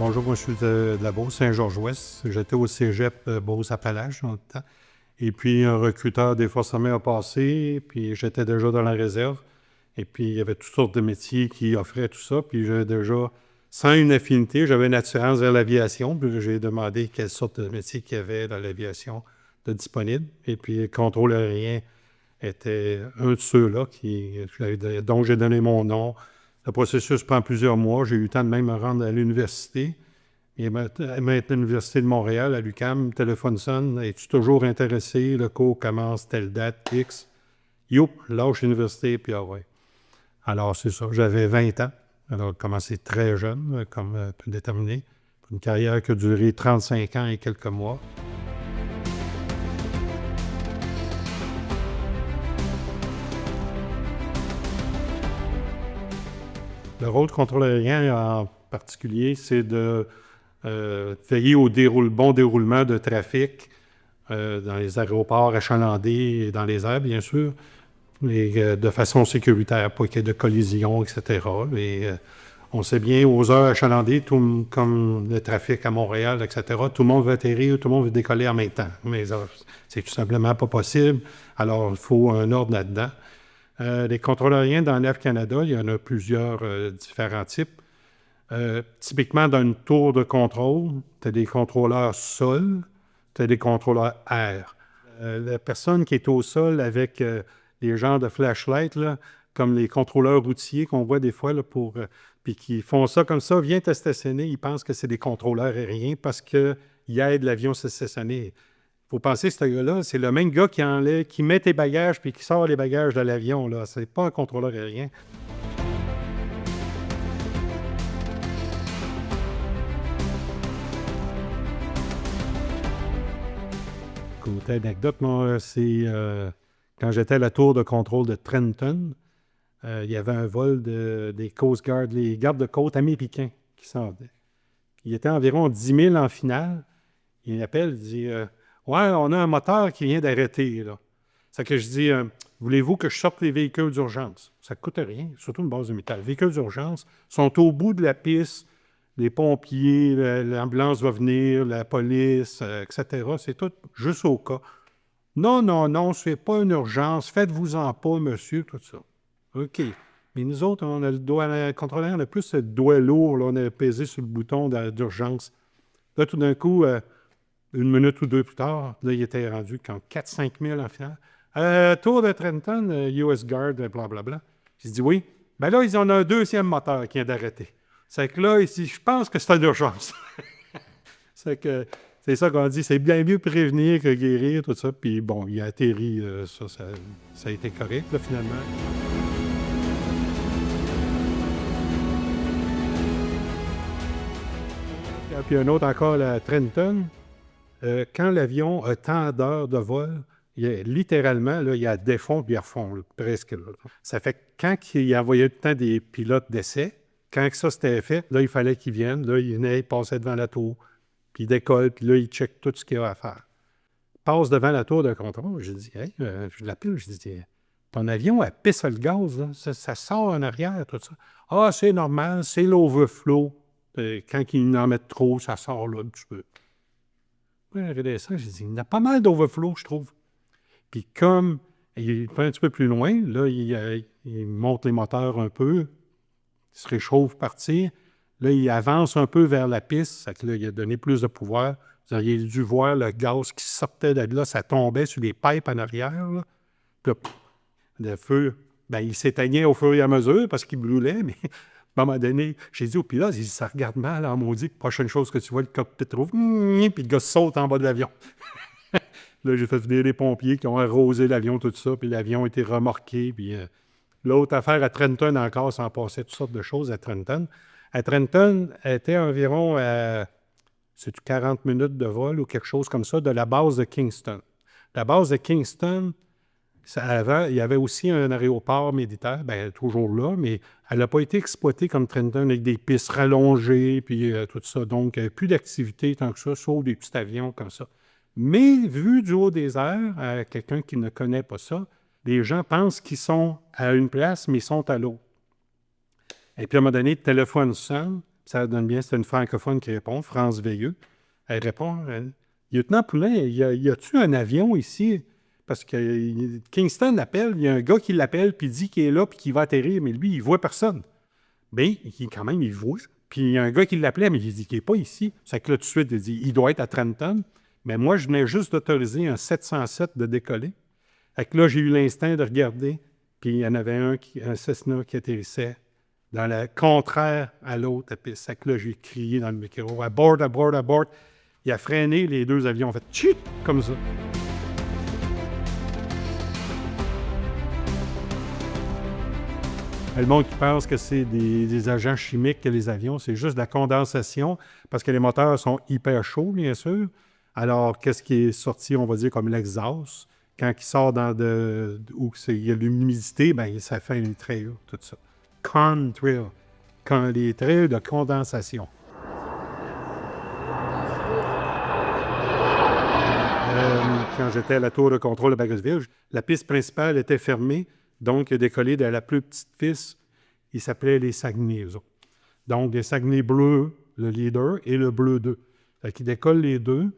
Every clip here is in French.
Bonjour, moi je suis de la Beauce, Saint-Georges-Ouest. J'étais au cégep Beauce-Appalaches dans le temps. Et puis un recruteur des Forces armées a passé, puis j'étais déjà dans la réserve. Et puis il y avait toutes sortes de métiers qui offraient tout ça. Puis j'avais déjà, sans une affinité, j'avais une attirance vers l'aviation. Puis j'ai demandé quelle sorte de métier qu'il y avait dans l'aviation de disponible. Et puis contrôle aérien était un de ceux-là dont j'ai donné mon nom. Le processus prend plusieurs mois. J'ai eu le temps de même me rendre à l'université. Et maintenant, à l'Université de Montréal, à l'UQAM, le téléphone sonne. Es-tu toujours intéressé? Le cours commence telle date, X. Youp, lâche l'université, puis ah ouais. Alors, c'est ça. J'avais 20 ans. Alors, j'ai commencé très jeune, comme déterminé. Une carrière qui a duré 35 ans et quelques mois. Le rôle de contrôle aérien en particulier, c'est de veiller au bon déroulement de trafic dans les aéroports achalandés et dans les airs, bien sûr, et de façon sécuritaire, pas qu'il y ait de collision, etc. Et on sait bien, aux heures achalandées, comme le trafic à Montréal, etc., tout le monde veut atterrir, tout le monde veut décoller en même temps. Mais c'est tout simplement pas possible. Alors, il faut un ordre là-dedans. Les contrôles aériens dans l'Air Canada, il y en a plusieurs différents types. Typiquement, dans une tour de contrôle, tu as des contrôleurs sol, tu as des contrôleurs air. La personne qui est au sol avec les genres de flashlight, là, comme les contrôleurs routiers qu'on voit des fois, là, puis qui font ça comme ça, vient te stationner, ils pensent que c'est des contrôleurs aériens parce qu'ils aident l'avion à se stationner. Il faut penser que ce gars-là, c'est le même gars qui met tes bagages puis qui sort les bagages de l'avion. Là. C'est pas un contrôleur aérien. Côté anecdote, moi, c'est quand j'étais à la tour de contrôle de Trenton, il y avait un vol des Coast Guard, les gardes-côtes américains qui s'en venaient. Il était environ 10 000 en finale. Il appelle, il dit ouais, on a un moteur qui vient d'arrêter. Là. C'est que je dis voulez-vous que je sorte les véhicules d'urgence? Ça ne coûte rien, surtout une base de métal. Les véhicules d'urgence sont au bout de la piste. Les pompiers, l'ambulance va venir, la police, etc. C'est tout juste au cas. Non, non, non, c'est pas une urgence. Faites-vous-en pas, monsieur, tout ça. OK. Mais nous autres, on a le doigt contrôleur, on a plus le doigt lourd, là, on a pesé sur le bouton d'urgence. Là, tout d'un coup, une minute ou deux plus tard, là, il était rendu comme 4-5 000 en finale. Tour de Trenton, US Guard, blablabla. J'ai dit oui. Ben là, ils ont un deuxième moteur qui vient d'arrêter. C'est que là, ici, je pense que c'est une urgence. C'est ça qu'on dit, c'est bien mieux prévenir que guérir, tout ça. Puis bon, il a atterri, ça a été correct, là, finalement. Et puis un autre encore, à Trenton. Quand l'avion a tant d'heures de vol, littéralement, là, il y a des fonds puis il refond, là, presque. Là. Ça fait que quand il envoyait tout le temps des pilotes d'essai, quand ça c'était fait, là, il fallait qu'ils viennent. Là, ils venaient, ils passaient devant la tour, puis ils décollent, puis là, ils checkent tout ce qu'il y a à faire. Ils passent devant la tour de contrôle. Je dis, hey, je l'appelle, je dis, ton avion, elle pisse le gaz, là. Ça sort en arrière, tout ça. Ah, c'est normal, c'est l'overflow. Quand ils en mettent trop, ça sort là un petit peu. Oui, j'ai regardé ça, j'ai dit, il y a pas mal d'overflow, je trouve. Puis comme il va un petit peu plus loin, là, il monte les moteurs un peu, il se réchauffe, partir. Là, il avance un peu vers la piste, ça que là, il a donné plus de pouvoir. Vous auriez dû voir le gaz qui sortait de là, ça tombait sur les pipes en arrière. Là. Puis là, le feu, ben, il s'éteignait au fur et à mesure parce qu'il brûlait, mais à un moment donné, j'ai dit au pilote, il dit, ça regarde mal en maudit. Prochaine chose que tu vois, le cockpit trouve, puis le gars saute en bas de l'avion. Là, j'ai fait venir les pompiers qui ont arrosé l'avion, tout ça, puis l'avion a été remorqué. Puis l'autre affaire à Trenton encore, ça en passait toutes sortes de choses à Trenton. À Trenton, elle était environ à 40 minutes de vol ou quelque chose comme ça de la base de Kingston. La base de Kingston, avant, il y avait aussi un aéroport militaire, bien, toujours là, mais elle n'a pas été exploitée comme Trenton avec des pistes rallongées, puis tout ça. Donc, il n'y avait plus d'activité tant que ça, sauf des petits avions comme ça. Mais vu du haut des airs, à quelqu'un qui ne connaît pas ça, les gens pensent qu'ils sont à une place, mais ils sont à l'autre. Et puis, à un moment donné, le téléphone sonne, Ça donne bien, c'est une francophone qui répond, France Veilleux. Elle répond, Lieutenant Poulin, y a-tu un avion ici? Parce que Kingston l'appelle, il y a un gars qui l'appelle, puis dit qu'il est là, puis qu'il va atterrir, mais lui, il voit personne. Bien, quand même, il voit. Puis il y a un gars qui l'appelait, mais il dit qu'il n'est pas ici. C'est que là, tout de suite, il dit, il doit être à Trenton. Mais moi, je venais juste d'autoriser un 707 de décoller. Fait que là, j'ai eu l'instinct de regarder, puis il y en avait un Cessna qui atterrissait dans le contraire à l'autre piste. Fait que là, j'ai crié dans le micro, abort, abort, abort. Il a freiné, les deux avions ont fait chut, comme ça. Le monde qui pense que c'est des agents chimiques que les avions, c'est juste de la condensation, parce que les moteurs sont hyper chauds, bien sûr. Alors, qu'est-ce qui est sorti, on va dire, comme l'exhaust? Quand il sort où il y a l'humidité, bien, ça fait une trail, tout ça. Contrail. Les trails de condensation. Quand j'étais à la tour de contrôle de Bagotville, la piste principale était fermée, donc il a décollé de la plus petite piste. Il s'appelait les Saguenay, eux autres. Donc, les Saguenay bleus, le leader, et le bleu 2. Fait qu'il décolle les deux,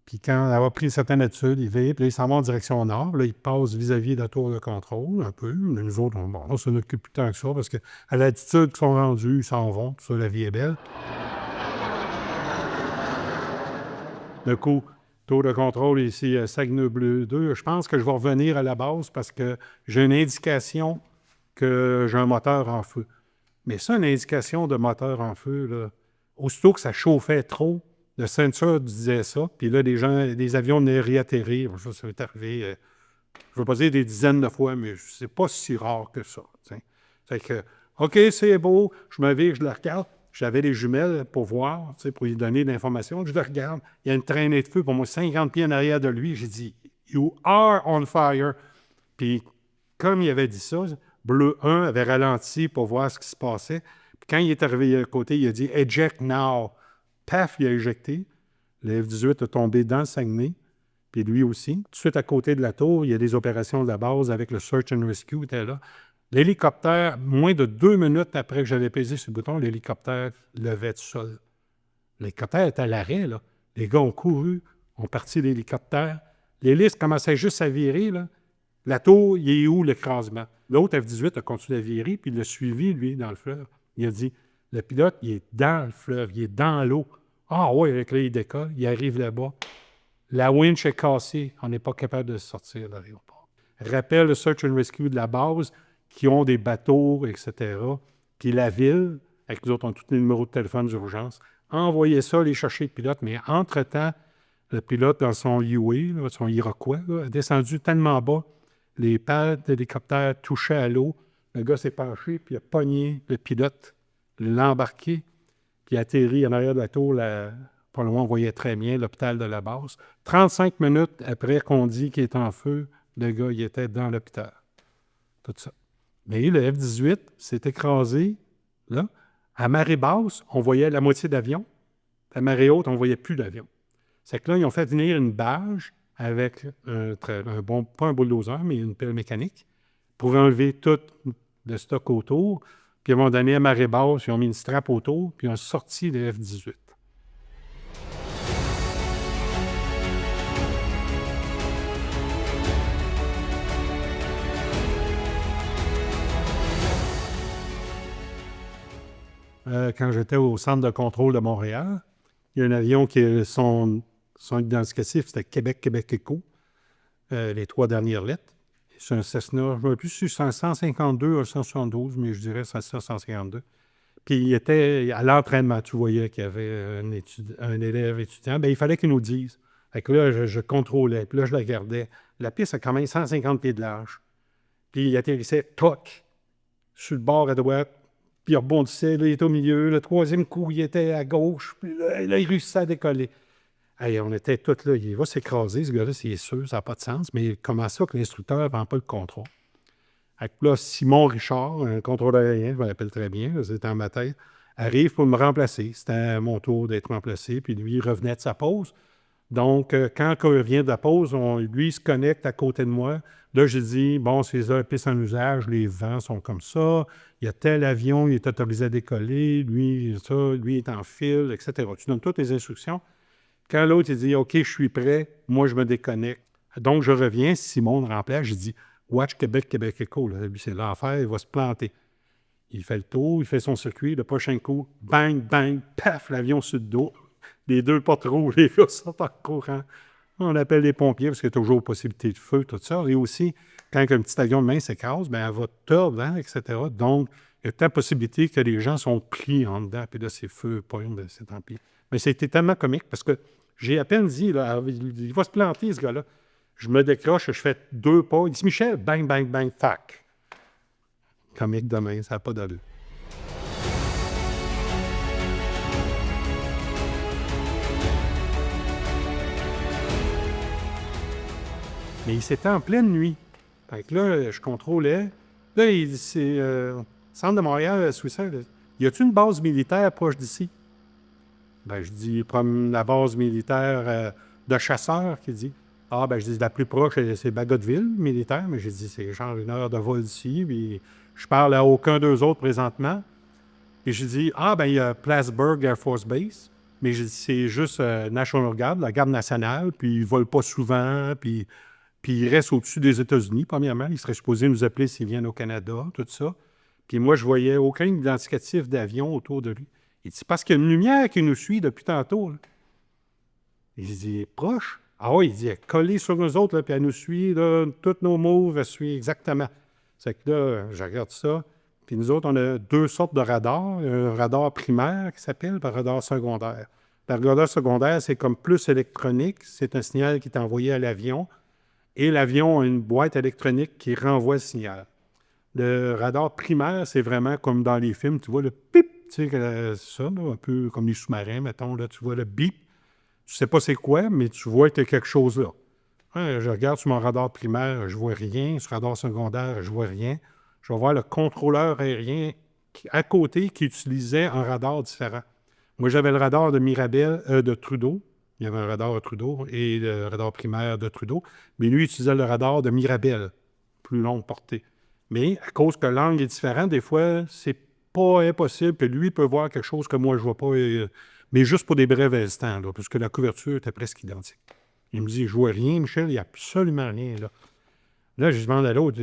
puis quand elle a pris une certaine attitude, il vire, puis là, il s'en va en direction nord. Là, il passe vis-à-vis de la tour de contrôle, un peu. Mais nous autres, on s'en occupe plus tant que ça, parce qu'à l'altitude qu'ils sont rendus, ils s'en vont. Tout ça, la vie est belle. D'un coup, tour de contrôle ici, Saguenay bleu 2. Je pense que je vais revenir à la base parce que j'ai une indication que j'ai un moteur en feu. Mais ça, une indication de moteur en feu, là, aussitôt que ça chauffait trop, le ceinture disait ça, puis là, des avions venaient réatterrir. Ça, ça m'est arrivé, je ne veux pas dire des dizaines de fois, mais c'est pas si rare que ça. T'sais. Fait que, OK, c'est beau, je me vire, je le regarde. J'avais des jumelles pour voir, pour lui donner de l'information. Je le regarde, il y a une traînée de feu pour moi, 50 pieds en arrière de lui. J'ai dit, You are on fire. Puis, comme il avait dit ça, Bleu 1 avait ralenti pour voir ce qui se passait. Puis quand il est arrivé à côté, il a dit « Eject now ». Paf, il a éjecté. Le F-18 a tombé dans le Saguenay, puis lui aussi. Tout de suite à côté de la tour, il y a des opérations de la base avec le Search and Rescue qui était là. L'hélicoptère, moins de 2 minutes après que j'avais pesé sur le bouton, l'hélicoptère levait du sol. L'hélicoptère était à l'arrêt, là. Les gars ont couru, ont parti l'hélicoptère. L'hélice commençait juste à virer, là. La tour, il est où l'écrasement? L'autre F-18 a continué à virer, puis il l'a suivi, lui, dans le fleuve. Il a dit, le pilote, il est dans le fleuve, il est dans l'eau. Ah oui, avec là, il décolle, il arrive là-bas. La winch est cassée, on n'est pas capable de sortir de l'aéroport. Rappelle le Search and Rescue de la base, qui ont des bateaux, etc. Puis la ville, avec les autres, ont tous les numéros de téléphone d'urgence, envoyait ça, les chercher le pilote, mais entre-temps, le pilote, dans son UA, là, son Iroquois, là, a descendu tellement bas, les pales d'hélicoptère touchaient à l'eau. Le gars s'est penché, puis il a pogné le pilote, l'a embarqué, puis atterri en arrière de la tour. Pas loin, on voyait très bien l'hôpital de la base. 35 minutes après qu'on dit qu'il est en feu, le gars, il était dans l'hôpital. Tout ça. Mais le F-18 s'est écrasé, là. À marée basse, on voyait la moitié d'avion. À marée haute, on ne voyait plus d'avion. C'est que là, ils ont fait venir une barge avec pas un bulldozer, mais une pelle mécanique, pour enlever tout le stock autour. Puis ils m'ont donné à marée basse, ils ont mis une strap autour, puis ils ont sorti le F-18. Quand j'étais au centre de contrôle de Montréal, il y a un avion qui son identificatif, c'était Québec Éco, les 3 dernières lettres. C'est un Cessna, je ne me rappelle plus si c'est un 152 ou un 172, mais je dirais c'est un 152. Puis il était à l'entraînement, tu voyais qu'il y avait un élève étudiant. Bien, il fallait qu'il nous dise. Fait que là, je contrôlais, puis là, je la regardais. La piste a quand même 150 pieds de large. Puis il atterrissait, toc, sur le bord à droite, puis il rebondissait, là, il était au milieu. Le troisième coup, il était à gauche, puis là, il réussissait à décoller. Hey, on était tous là, il va s'écraser, ce gars-là, c'est sûr, ça n'a pas de sens, mais comment ça que l'instructeur ne prend pas le contrôle? Là, Simon Richard, un contrôleur aérien, je me rappelle très bien, c'était en ma tête, arrive pour me remplacer. C'était à mon tour d'être remplacé, puis lui, il revenait de sa pause. Donc, quand on revient de la pause, lui, il se connecte à côté de moi. Là, j'ai dit, bon, ces pistes en usage, les vents sont comme ça. Il y a tel avion, il est autorisé à décoller. Lui, ça, lui est en file, etc. Tu donnes toutes les instructions. Quand l'autre, il dit, OK, je suis prêt, moi, je me déconnecte. Donc, je reviens, Simon remplace, je dis, Watch Québec, Québec Éco. Là. Lui, c'est l'enfer, il va se planter. Il fait le tour, il fait son circuit, le prochain coup, bang, bang, paf, l'avion sur le dos. Les deux portes rouges, les gars sont en courant. On appelle les pompiers parce qu'il y a toujours possibilité de feu, tout ça. Et aussi, quand un petit avion de main s'écrase, bien, elle va tordre, hein, etc. Donc, il y a tant de possibilités que les gens sont pris en dedans. Puis là, c'est feu, pomme, c'est tant pis. Mais c'était tellement comique parce que j'ai à peine dit, là, il va se planter, ce gars-là. Je me décroche, je fais 2 pas. Il dit, Michel, bang, bang, bang, tac. Comique demain, ça n'a pas d'allure. Mais il s'était en pleine nuit. Fait que là, je contrôlais. Là, il dit, c'est centre de Montréal, Suicide. Y a-t-il une base militaire proche d'ici? Ben, je dis, la base militaire de chasseurs, qui dit. Ah, ben, je dis, la plus proche, c'est Bagotville, militaire, mais j'ai dit, c'est genre 1 heure de vol d'ici, puis je parle à aucun d'eux autres présentement. Et j'ai dit, ah, ben, il y a Plattsburgh Air Force Base, mais j'ai dit, c'est juste National Guard, la garde nationale, puis ils ne volent pas souvent, puis il reste au-dessus des États-Unis, premièrement. Il serait supposé nous appeler s'ils viennent au Canada, tout ça. Puis moi, je voyais aucun identificatif d'avion autour de lui. Il dit, parce qu'il y a une lumière qui nous suit depuis tantôt. Là. Il dit, proche? Ah oui, il dit, elle est collée sur nous autres, là, puis elle nous suit, là, toutes nos moves, elle suit exactement. C'est que là, je regarde ça. Puis nous autres, on a 2 sortes de radars. Un radar primaire qui s'appelle, puis un radar secondaire. Le radar secondaire, c'est comme plus électronique. C'est un signal qui est envoyé à l'avion. Et l'avion a une boîte électronique qui renvoie le signal. Le radar primaire, c'est vraiment comme dans les films, tu vois le pip, tu sais, ça, là, un peu comme les sous-marins, mettons, là, tu vois le bip. Tu sais pas c'est quoi, mais tu vois qu'il y a quelque chose là. Hein, je regarde sur mon radar primaire, je vois rien. Sur le radar secondaire, je vois rien. Je vais voir le contrôleur aérien à côté qui utilisait un radar différent. Moi, j'avais le radar de Mirabel, de Trudeau. Il y avait un radar de Trudeau et le radar primaire de Trudeau. Mais lui, il utilisait le radar de Mirabel, plus longue portée. Mais à cause que l'angle est différent, des fois, c'est pas impossible que lui peut voir quelque chose que moi, je vois pas. Mais juste pour des brefs instants, là, parce que la couverture était presque identique. Il me dit, je vois rien, Michel, il n'y a absolument rien, là. Là, je demande à l'autre,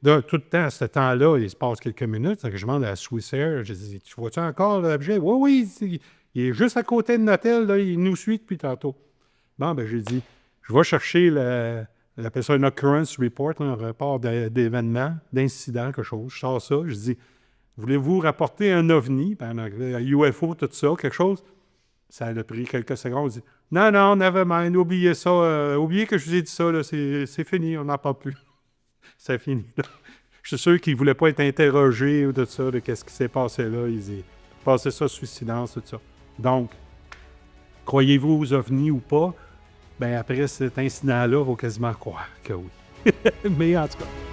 là, tout le temps, à ce temps-là, il se passe quelques minutes, je demande à Swissair, je dis, tu vois-tu encore l'objet? Oui, oui, il est juste à côté de l'hôtel, là, il nous suit depuis tantôt. Bon, ben j'ai dit, je vais chercher on appelle ça un occurrence report, un rapport d'événement, d'incident, quelque chose. Je sors ça, je dis, voulez-vous rapporter un OVNI, un UFO, tout ça, quelque chose? Ça a pris quelques secondes. Je dis, non, never mind, oubliez ça, oubliez que je vous ai dit ça, là, c'est fini, on n'en parle plus. C'est fini, là. Je suis sûr qu'ils ne voulaient pas être interrogés ou tout ça, de qu'est-ce qui s'est passé là. Ils passaient ça sous silence, tout ça. Donc, croyez-vous aux ovnis ou pas? Ben après cet incident-là, il faut quasiment croire que oui. Mais en tout cas...